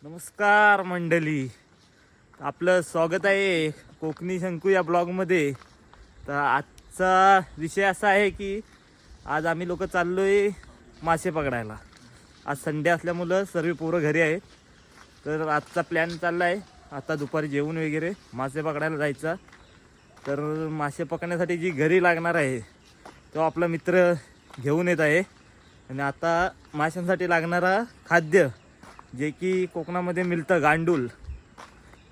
नमस्कार मंडळी, आपलं स्वागत आहे कोकणी शंकू या ब्लॉगमध्ये. तर आजचा विषय असा आहे की आज आम्ही लोक चाललो आहे मासे पकडायला. आज संडे असल्यामुळं सर्व पोरं घरी आहेत. तर आजचा प्लॅन चालला आहे आता दुपारी जेवण वगैरे मासे पकडायला जायचा. तर मासे पकडण्यासाठी जी घरी लागणार आहे तो आपला मित्र घेऊन येत आहे. आणि आता माशांसाठी लागणारा खाद्य जे की कोकणामध्ये मिळतं गांडूल,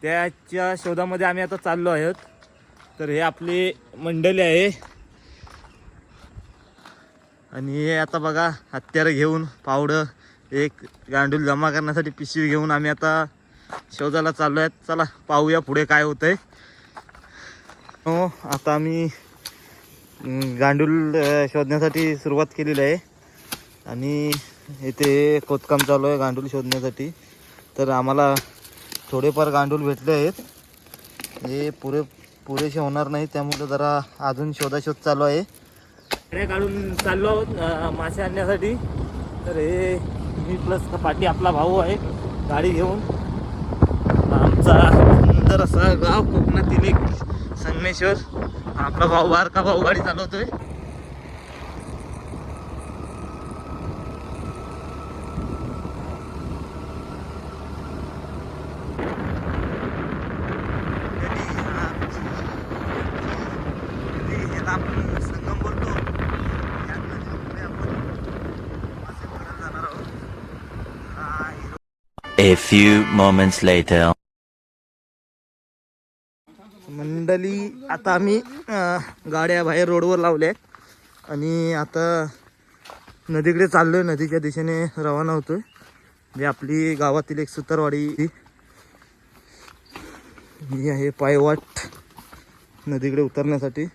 त्याच्या शोधामध्ये आम्ही आता चाललो आहोत. तर हे आपली मंडळी आहे आणि हे आता बघा हत्यारं घेऊन पावडं एक गांडूल जमा करण्यासाठी पिशवी घेऊन आम्ही आता शोधायला चाललो आहेत. चला पाहूया पुढे काय होतंय. हो, आता आम्ही गांडूल शोधण्यासाठी सुरुवात केलेली आहे आणि इथे खोदकाम चालू आहे गांडूल शोधण्यासाठी. तर आम्हाला थोडेफार गांडूल भेटले आहेत. हे पुरेसे होणार नाही, त्यामुळे जरा अजून शोधाशोध चालू आहे. गाड्या काढून चाललो आहोत मासे आणण्यासाठी. तर हे मी प्लस पाठी आपला भाऊ आहे गाडी घेऊन. आमचा सुंदर असा गाव कोकणातील एक संगमेश्वर. आपला भाऊ बारका भाऊ गाडी चालवतोय. संगम बोलतो. A few moments later. मंडळी, आता आम्ही गाड्या बाहेर रोडवर लावल्या आहेत आणि आता नदीकडे चाललोय. नदीच्या दिशेने रवाना होतोय. जे आपली गावातील एक सुतारवाडी ही आहे पायवाट नदीकडे उतरण्यासाठी.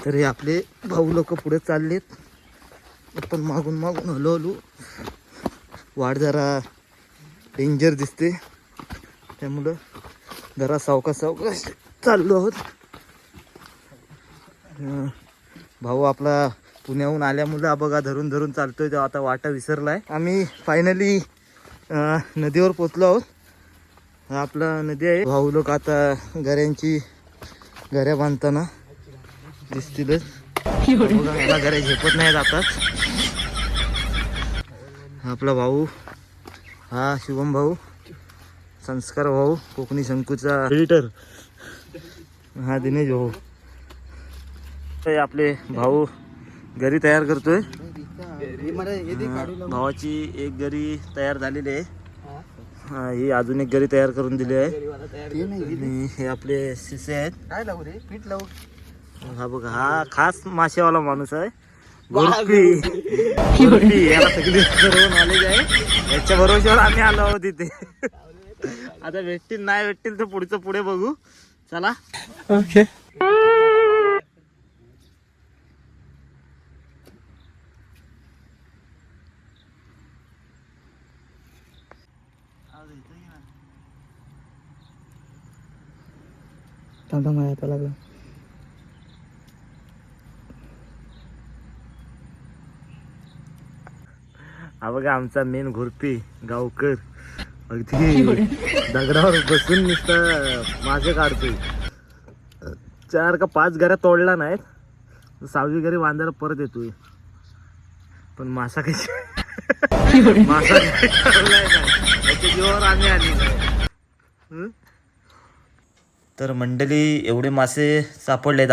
तर हे आपले भाऊ लोक पुढे चाललेत, आपण मागून मागून हळूहळू. वाट जरा डेंजर दिसते, त्यामुळं जरा सावकाश सावकाश चाललो आहोत. भाऊ आपला पुण्याहून आल्यामुळं बघा धरून धरून चालतोय, तो आता वाटा विसरलाय. आम्ही फायनली नदीवर पोचलो आहोत. हा आपला नदी आहे. भाऊ लोक आता घऱ्या बांधताना दिसतीलच. बघा याला घरे झेपत नाही जातात. आपला भाऊ हा शुभम भाऊ, संस्कार भाऊ, कोकणी शंकूचा एडिटर हा दिनेश भाऊ. ते आपले भाऊ घरी तयार करतोय. भावाची एक घरी तयार झालेली आहे. हा, ही अजून एक घरी तयार करून दिली आहे. आणि हे आपले शिसे आहेत. काय लावू रे, पीठ लावू. हा बघा, हा खास मासेवाला माणूस आहे. गोरपी याला सगळी सर्व नॉलेज आहे. याच्या भरोश्यावर आम्ही आलो आहोत इथे. आता भेटतील नाही भेटतील तर पुढचं पुढे बघू. चला ओके. लागला. हा बघा आमचा मेन घोरपी गावकर, अगदी दगडावर बसून नुसतं मासे काढतोय. 4 का 5 घऱ्या तोडला नाहीत, 6वी घरी बांधायला परत येतोय. पण मासा कशी मासा त्याच्या जीवावर आम्ही आली. तर मंडळी एवढे मासे सापडलेत.